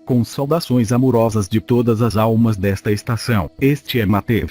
Com saudações amorosas de todas as almas desta estação, este é Matev.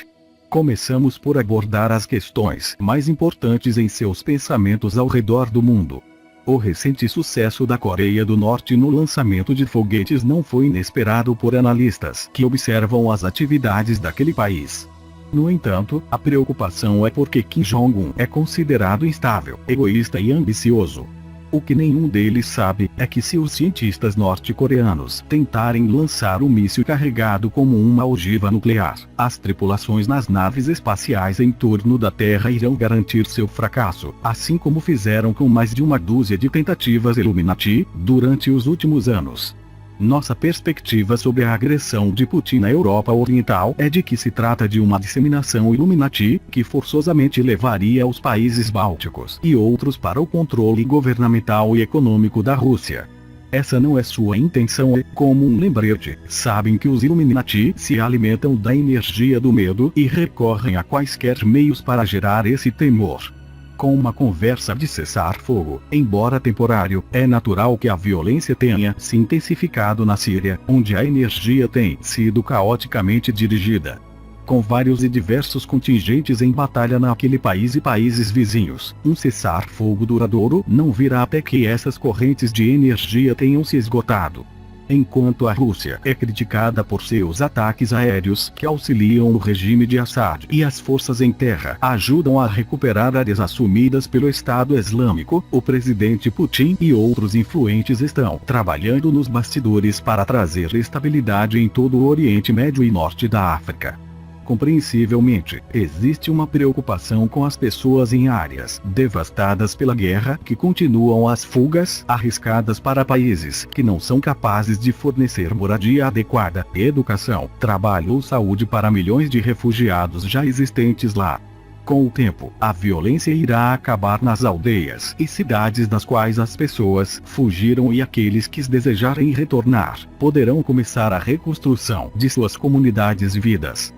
Começamos por abordar as questões mais importantes em seus pensamentos ao redor do mundo. O recente sucesso da Coreia do Norte no lançamento de foguetes não foi inesperado por analistas que observam as atividades daquele país. No entanto, a preocupação é porque Kim Jong-un é considerado instável, egoísta e ambicioso. O que nenhum deles sabe é que se os cientistas norte-coreanos tentarem lançar um míssil carregado como uma ogiva nuclear, as tripulações nas naves espaciais em torno da Terra irão garantir seu fracasso, assim como fizeram com mais de uma dúzia de tentativas Illuminati durante os últimos anos. Nossa perspectiva sobre a agressão de Putin na Europa Oriental é de que se trata de uma disseminação Illuminati, que forçosamente levaria os países bálticos e outros para o controle governamental e econômico da Rússia. Essa não é sua intenção e, como um lembrete, sabem que os Illuminati se alimentam da energia do medo e recorrem a quaisquer meios para gerar esse temor. Com uma conversa de cessar-fogo, embora temporário, é natural que a violência tenha se intensificado na Síria, onde a energia tem sido caoticamente dirigida. Com vários e diversos contingentes em batalha naquele país e países vizinhos, um cessar-fogo duradouro não virá até que essas correntes de energia tenham se esgotado. Enquanto a Rússia é criticada por seus ataques aéreos que auxiliam o regime de Assad e as forças em terra ajudam a recuperar áreas assumidas pelo Estado Islâmico, o presidente Putin e outros influentes estão trabalhando nos bastidores para trazer estabilidade em todo o Oriente Médio e Norte da África. Compreensivelmente, existe uma preocupação com as pessoas em áreas devastadas pela guerra que continuam as fugas arriscadas para países que não são capazes de fornecer moradia adequada, educação, trabalho ou saúde para milhões de refugiados já existentes lá. Com o tempo, a violência irá acabar nas aldeias e cidades das quais as pessoas fugiram e aqueles que desejarem retornar poderão começar a reconstrução de suas comunidades e vidas.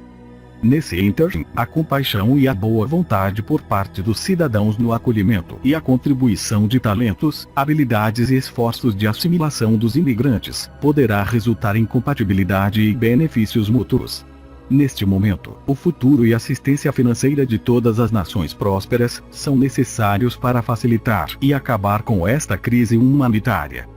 Nesse ínterim, a compaixão e a boa vontade por parte dos cidadãos no acolhimento e a contribuição de talentos, habilidades e esforços de assimilação dos imigrantes, poderá resultar em compatibilidade e benefícios mútuos. Neste momento, o futuro e assistência financeira de todas as nações prósperas são necessários para facilitar e acabar com esta crise humanitária.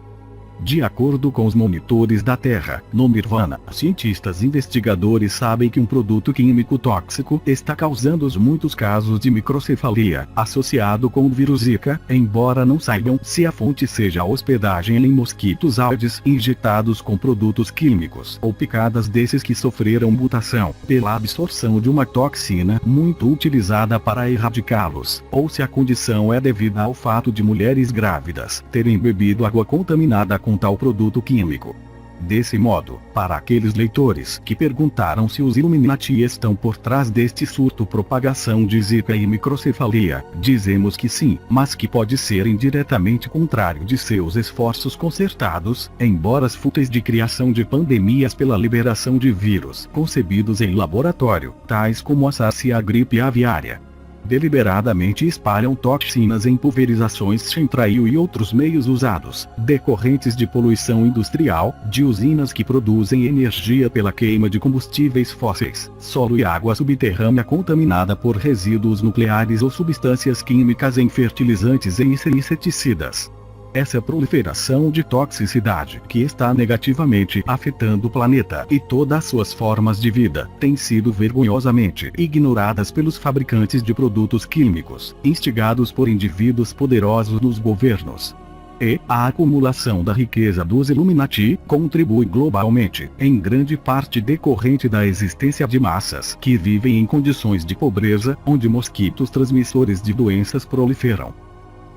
De acordo com os monitores da Terra, no Nirvana, cientistas investigadores sabem que um produto químico tóxico está causando muitos casos de microcefalia, associado com o vírus Zika, embora não saibam se a fonte seja a hospedagem em mosquitos Aedes injetados com produtos químicos ou picadas desses que sofreram mutação pela absorção de uma toxina muito utilizada para erradicá-los, ou se a condição é devida ao fato de mulheres grávidas terem bebido água contaminada com tal produto químico. Desse modo, para aqueles leitores que perguntaram se os Illuminati estão por trás deste surto propagação de Zika e microcefalia, dizemos que sim, mas que pode ser indiretamente contrário de seus esforços concertados, embora fúteis de criação de pandemias pela liberação de vírus concebidos em laboratório, tais como a SARS e a gripe aviária. Deliberadamente espalham toxinas em pulverizações chemtrail e outros meios usados, decorrentes de poluição industrial, de usinas que produzem energia pela queima de combustíveis fósseis, solo e água subterrânea contaminada por resíduos nucleares ou substâncias químicas em fertilizantes e inseticidas. Essa proliferação de toxicidade que está negativamente afetando o planeta e todas as suas formas de vida tem sido vergonhosamente ignoradas pelos fabricantes de produtos químicos, instigados por indivíduos poderosos nos governos. E a acumulação da riqueza dos Illuminati contribui globalmente, em grande parte decorrente da existência de massas que vivem em condições de pobreza, onde mosquitos transmissores de doenças proliferam.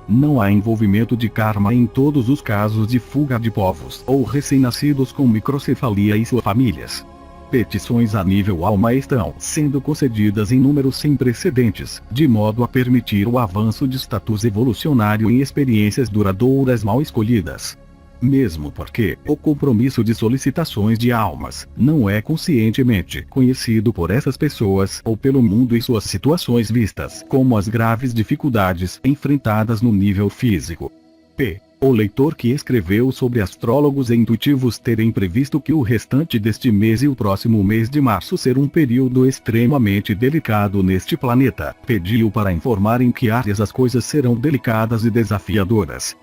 Não há envolvimento de karma em todos os casos de fuga de povos ou recém-nascidos com microcefalia e suas famílias. Petições a nível alma estão sendo concedidas em números sem precedentes, de modo a permitir o avanço de status evolucionário em experiências duradouras mal escolhidas. Mesmo porque o compromisso de solicitações de almas não é conscientemente conhecido por essas pessoas ou pelo mundo e suas situações vistas como as graves dificuldades enfrentadas no nível físico. O leitor que escreveu sobre astrólogos e intuitivos terem previsto que o restante deste mês e o próximo mês de março ser um período extremamente delicado neste planeta, pediu para informar em que áreas as coisas serão delicadas e desafiadoras.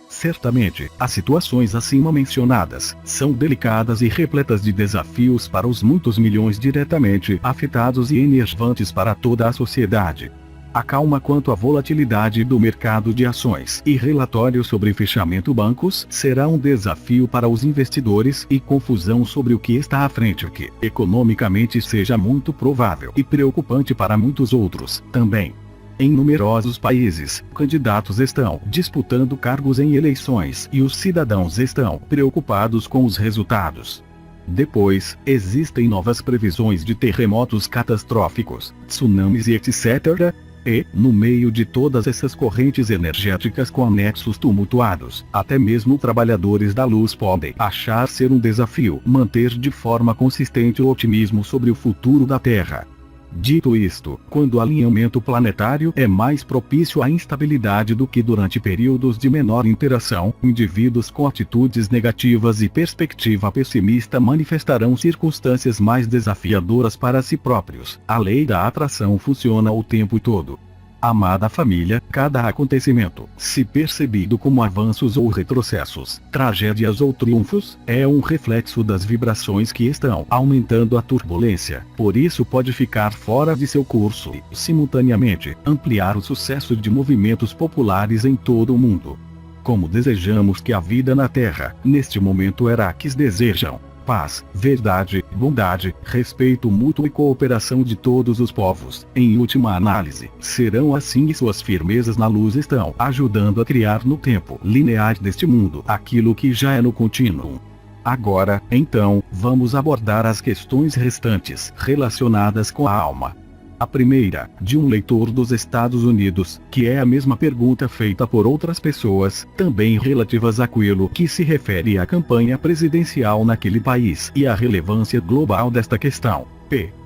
Certamente, as situações acima mencionadas são delicadas e repletas de desafios para os muitos milhões diretamente afetados e enervantes para toda a sociedade. A calma quanto à volatilidade do mercado de ações e relatórios sobre fechamento bancos será um desafio para os investidores e confusão sobre o que está à frente, o que economicamente seja muito provável e preocupante para muitos outros também. Em numerosos países, candidatos estão disputando cargos em eleições e os cidadãos estão preocupados com os resultados. Depois, existem novas previsões de terremotos catastróficos, tsunamis e etc. E, no meio de todas essas correntes energéticas com anexos tumultuados, até mesmo trabalhadores da luz podem achar ser um desafio manter de forma consistente o otimismo sobre o futuro da Terra. Dito isto, quando o alinhamento planetário é mais propício à instabilidade do que durante períodos de menor interação, indivíduos com atitudes negativas e perspectiva pessimista manifestarão circunstâncias mais desafiadoras para si próprios. A lei da atração funciona o tempo todo. Amada família, cada acontecimento, se percebido como avanços ou retrocessos, tragédias ou triunfos, é um reflexo das vibrações que estão aumentando a turbulência, por isso pode ficar fora de seu curso e, simultaneamente, ampliar o sucesso de movimentos populares em todo o mundo. Como desejamos que a vida na Terra, neste momento Iraques desejam paz, verdade, bondade, respeito mútuo e cooperação de todos os povos, em última análise, serão assim e suas firmezas na luz estão ajudando a criar no tempo linear deste mundo aquilo que já é no contínuo. Agora, então, vamos abordar as questões restantes relacionadas com a alma. A primeira, de um leitor dos Estados Unidos, que é a mesma pergunta feita por outras pessoas, também relativas àquilo que se refere à campanha presidencial naquele país e à relevância global desta questão.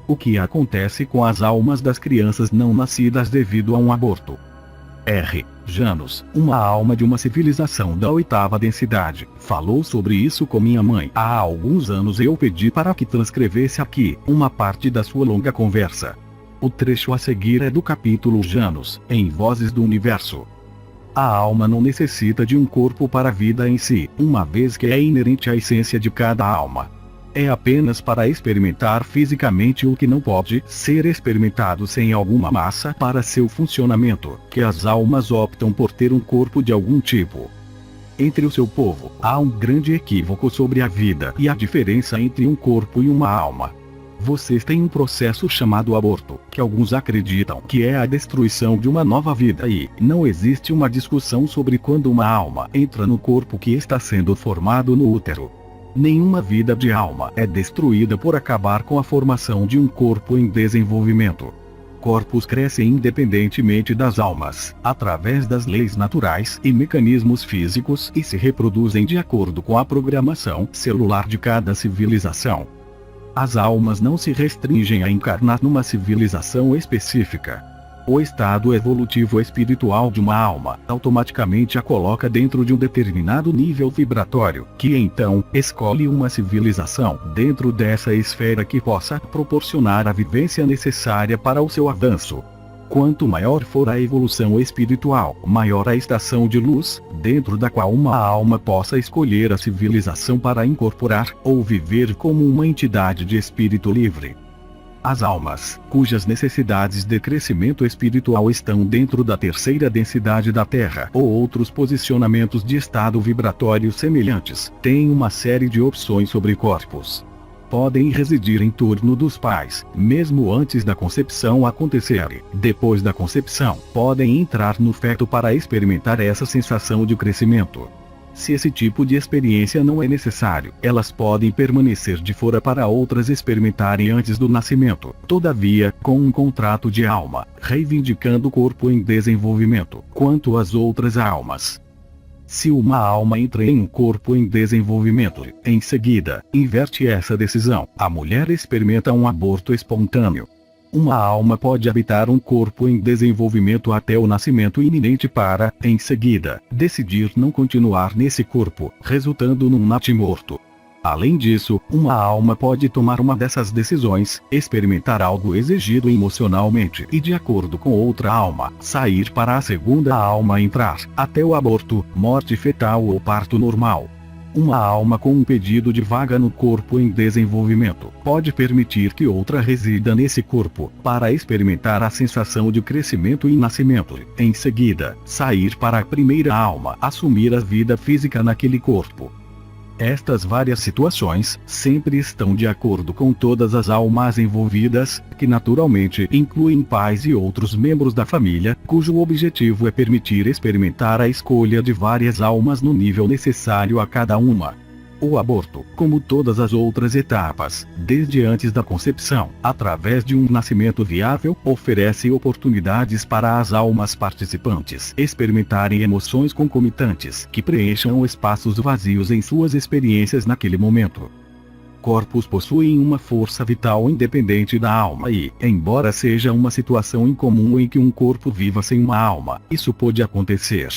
O que acontece com as almas das crianças não nascidas devido a um aborto? Janus, uma alma de uma civilização da 8ª densidade, falou sobre isso com minha mãe há alguns anos e eu pedi para que transcrevesse aqui uma parte da sua longa conversa. O trecho a seguir é do capítulo Janus, em Vozes do Universo. A alma não necessita de um corpo para a vida em si, uma vez que é inerente à essência de cada alma. É apenas para experimentar fisicamente o que não pode ser experimentado sem alguma massa para seu funcionamento, que as almas optam por ter um corpo de algum tipo. Entre o seu povo, há um grande equívoco sobre a vida e a diferença entre um corpo e uma alma. Vocês têm um processo chamado aborto, que alguns acreditam que é a destruição de uma nova vida e não existe uma discussão sobre quando uma alma entra no corpo que está sendo formado no útero. Nenhuma vida de alma é destruída por acabar com a formação de um corpo em desenvolvimento. Corpos crescem independentemente das almas, através das leis naturais e mecanismos físicos e se reproduzem de acordo com a programação celular de cada civilização. As almas não se restringem a encarnar numa civilização específica. O estado evolutivo espiritual de uma alma automaticamente a coloca dentro de um determinado nível vibratório, que então escolhe uma civilização dentro dessa esfera que possa proporcionar a vivência necessária para o seu avanço. Quanto maior for a evolução espiritual, maior a estação de luz, dentro da qual uma alma possa escolher a civilização para incorporar, ou viver como uma entidade de espírito livre. As almas, cujas necessidades de crescimento espiritual estão dentro da 3ª densidade da Terra ou outros posicionamentos de estado vibratório semelhantes, têm uma série de opções sobre corpos. Podem residir em torno dos pais, mesmo antes da concepção acontecer. Depois da concepção, podem entrar no feto para experimentar essa sensação de crescimento. Se esse tipo de experiência não é necessário, elas podem permanecer de fora para outras experimentarem antes do nascimento, todavia, com um contrato de alma, reivindicando o corpo em desenvolvimento, quanto às outras almas. Se uma alma entra em um corpo em desenvolvimento, em seguida, inverte essa decisão, a mulher experimenta um aborto espontâneo. Uma alma pode habitar um corpo em desenvolvimento até o nascimento iminente para, em seguida, decidir não continuar nesse corpo, resultando num natimorto. Além disso, uma alma pode tomar uma dessas decisões, experimentar algo exigido emocionalmente e, de acordo com outra alma, sair para a segunda alma entrar, até o aborto, morte fetal ou parto normal. Uma alma com um pedido de vaga no corpo em desenvolvimento pode permitir que outra resida nesse corpo, para experimentar a sensação de crescimento e nascimento, em seguida, sair para a primeira alma assumir a vida física naquele corpo. Estas várias situações sempre estão de acordo com todas as almas envolvidas, que naturalmente incluem pais e outros membros da família, cujo objetivo é permitir experimentar a escolha de várias almas no nível necessário a cada uma. O aborto, como todas as outras etapas, desde antes da concepção, através de um nascimento viável, oferece oportunidades para as almas participantes experimentarem emoções concomitantes que preencham espaços vazios em suas experiências naquele momento. Corpos possuem uma força vital independente da alma e, embora seja uma situação incomum em que um corpo viva sem uma alma, isso pode acontecer.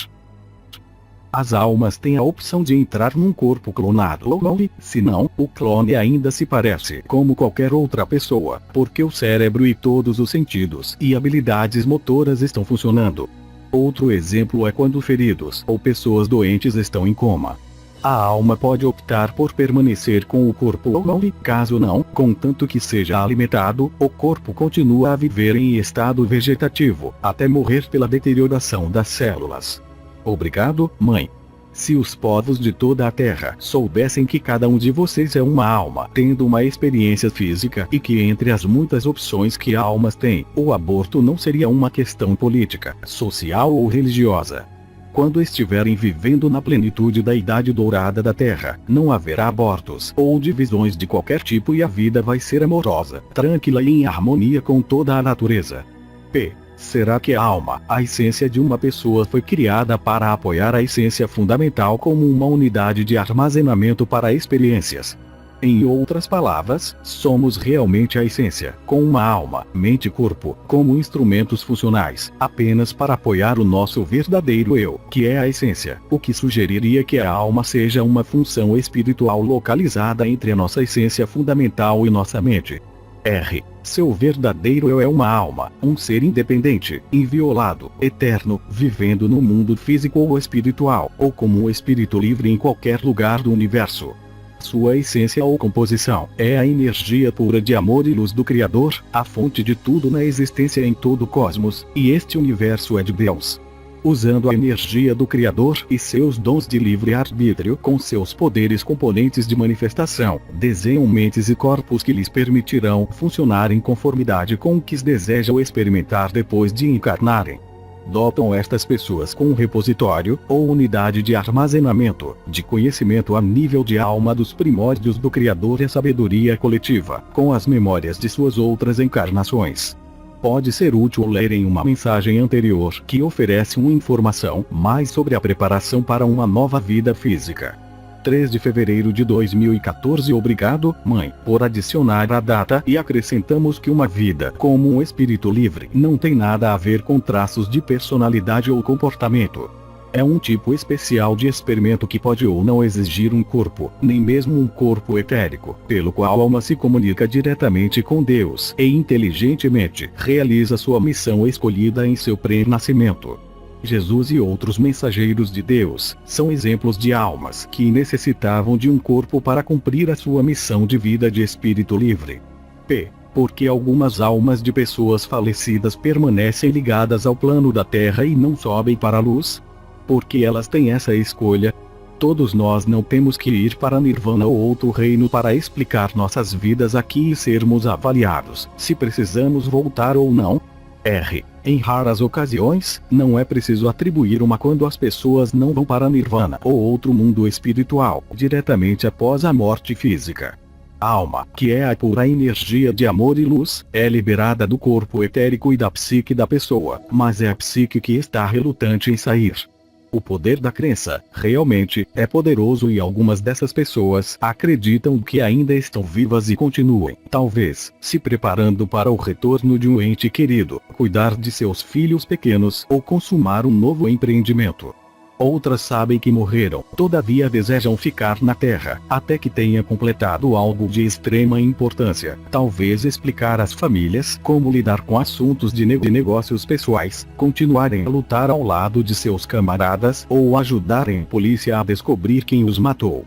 As almas têm a opção de entrar num corpo clonado ou não, se não, o clone ainda se parece como qualquer outra pessoa, porque o cérebro e todos os sentidos e habilidades motoras estão funcionando. Outro exemplo é quando feridos ou pessoas doentes estão em coma. A alma pode optar por permanecer com o corpo ou não, caso não, contanto que seja alimentado, o corpo continua a viver em estado vegetativo, até morrer pela deterioração das células. Obrigado, mãe. Se os povos de toda a Terra soubessem que cada um de vocês é uma alma tendo uma experiência física e que entre as muitas opções que almas têm, o aborto não seria uma questão política, social ou religiosa. Quando estiverem vivendo na plenitude da idade dourada da Terra, não haverá abortos ou divisões de qualquer tipo e a vida vai ser amorosa, tranquila e em harmonia com toda a natureza. P. Será que a alma, a essência de uma pessoa, foi criada para apoiar a essência fundamental como uma unidade de armazenamento para experiências? Em outras palavras, somos realmente a essência, com uma alma, mente e corpo, como instrumentos funcionais, apenas para apoiar o nosso verdadeiro eu, que é a essência, o que sugeriria que a alma seja uma função espiritual localizada entre a nossa essência fundamental e nossa mente. R. Seu verdadeiro eu é uma alma, um ser independente, inviolado, eterno, vivendo no mundo físico ou espiritual, ou como um espírito livre em qualquer lugar do universo. Sua essência ou composição é a energia pura de amor e luz do Criador, a fonte de tudo na existência em todo o cosmos, e este universo é de Deus. Usando a energia do Criador e seus dons de livre-arbítrio com seus poderes componentes de manifestação, desenham mentes e corpos que lhes permitirão funcionar em conformidade com o que desejam experimentar depois de encarnarem. Dotam estas pessoas com um repositório, ou unidade de armazenamento, de conhecimento a nível de alma dos primórdios do Criador e a sabedoria coletiva, com as memórias de suas outras encarnações. Pode ser útil lerem uma mensagem anterior que oferece uma informação mais sobre a preparação para uma nova vida física. 3 de fevereiro de 2014. Obrigado, mãe, por adicionar a data, e acrescentamos que uma vida como um espírito livre não tem nada a ver com traços de personalidade ou comportamento. É um tipo especial de experimento que pode ou não exigir um corpo, nem mesmo um corpo etérico, pelo qual a alma se comunica diretamente com Deus e inteligentemente realiza sua missão escolhida em seu pré-nascimento. Jesus e outros mensageiros de Deus são exemplos de almas que necessitavam de um corpo para cumprir a sua missão de vida de espírito livre. P. Porque algumas almas de pessoas falecidas permanecem ligadas ao plano da Terra e não sobem para a luz? Porque elas têm essa escolha. Todos nós não temos que ir para Nirvana ou outro reino para explicar nossas vidas aqui e sermos avaliados se precisamos voltar ou não. R. Em raras ocasiões, não é preciso atribuir uma quando as pessoas não vão para Nirvana ou outro mundo espiritual diretamente após a morte física. A alma, que é a pura energia de amor e luz, é liberada do corpo etérico e da psique da pessoa, mas é a psique que está relutante em sair. O poder da crença, realmente, é poderoso e algumas dessas pessoas acreditam que ainda estão vivas e continuem, talvez, se preparando para o retorno de um ente querido, cuidar de seus filhos pequenos ou consumar um novo empreendimento. Outras sabem que morreram, todavia desejam ficar na Terra, até que tenha completado algo de extrema importância, talvez explicar às famílias como lidar com assuntos de negócios pessoais, continuarem a lutar ao lado de seus camaradas ou ajudarem a polícia a descobrir quem os matou.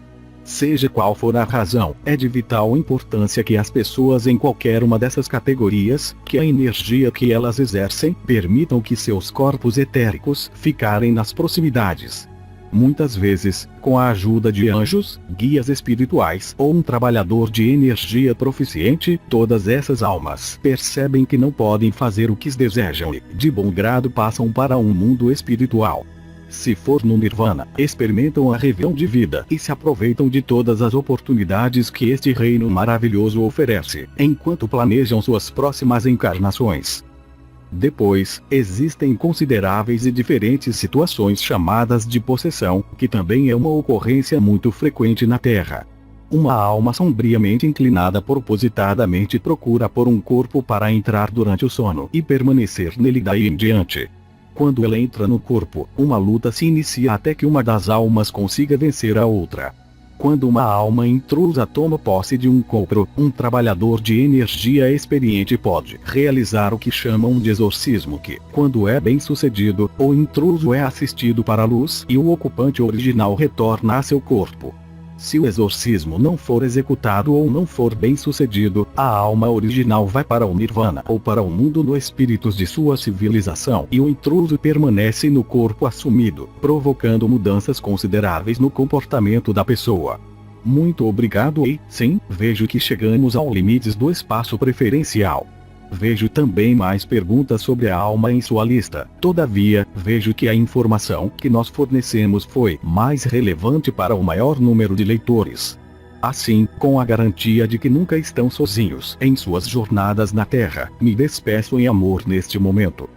Seja qual for a razão, é de vital importância que as pessoas em qualquer uma dessas categorias, que a energia que elas exercem, permitam que seus corpos etéricos ficarem nas proximidades. Muitas vezes, com a ajuda de anjos, guias espirituais ou um trabalhador de energia proficiente, todas essas almas percebem que não podem fazer o que desejam e, de bom grado, passam para um mundo espiritual. Se for no Nirvana, experimentam a revisão de vida e se aproveitam de todas as oportunidades que este reino maravilhoso oferece, enquanto planejam suas próximas encarnações. Depois, existem consideráveis e diferentes situações chamadas de possessão, que também é uma ocorrência muito frequente na Terra. Uma alma sombriamente inclinada propositadamente procura por um corpo para entrar durante o sono e permanecer nele daí em diante. Quando ela entra no corpo, uma luta se inicia até que uma das almas consiga vencer a outra. Quando uma alma intrusa toma posse de um corpo, um trabalhador de energia experiente pode realizar o que chamam de exorcismo que, quando é bem sucedido, o intruso é assistido para a luz e o ocupante original retorna a seu corpo. Se o exorcismo não for executado ou não for bem sucedido, a alma original vai para o Nirvana ou para o mundo dos espíritos de sua civilização e o intruso permanece no corpo assumido, provocando mudanças consideráveis no comportamento da pessoa. Muito obrigado e, sim, vejo que chegamos ao limites do espaço preferencial. Vejo também mais perguntas sobre a alma em sua lista, todavia, vejo que a informação que nós fornecemos foi mais relevante para o maior número de leitores. Assim, com a garantia de que nunca estão sozinhos em suas jornadas na Terra, me despeço em amor neste momento.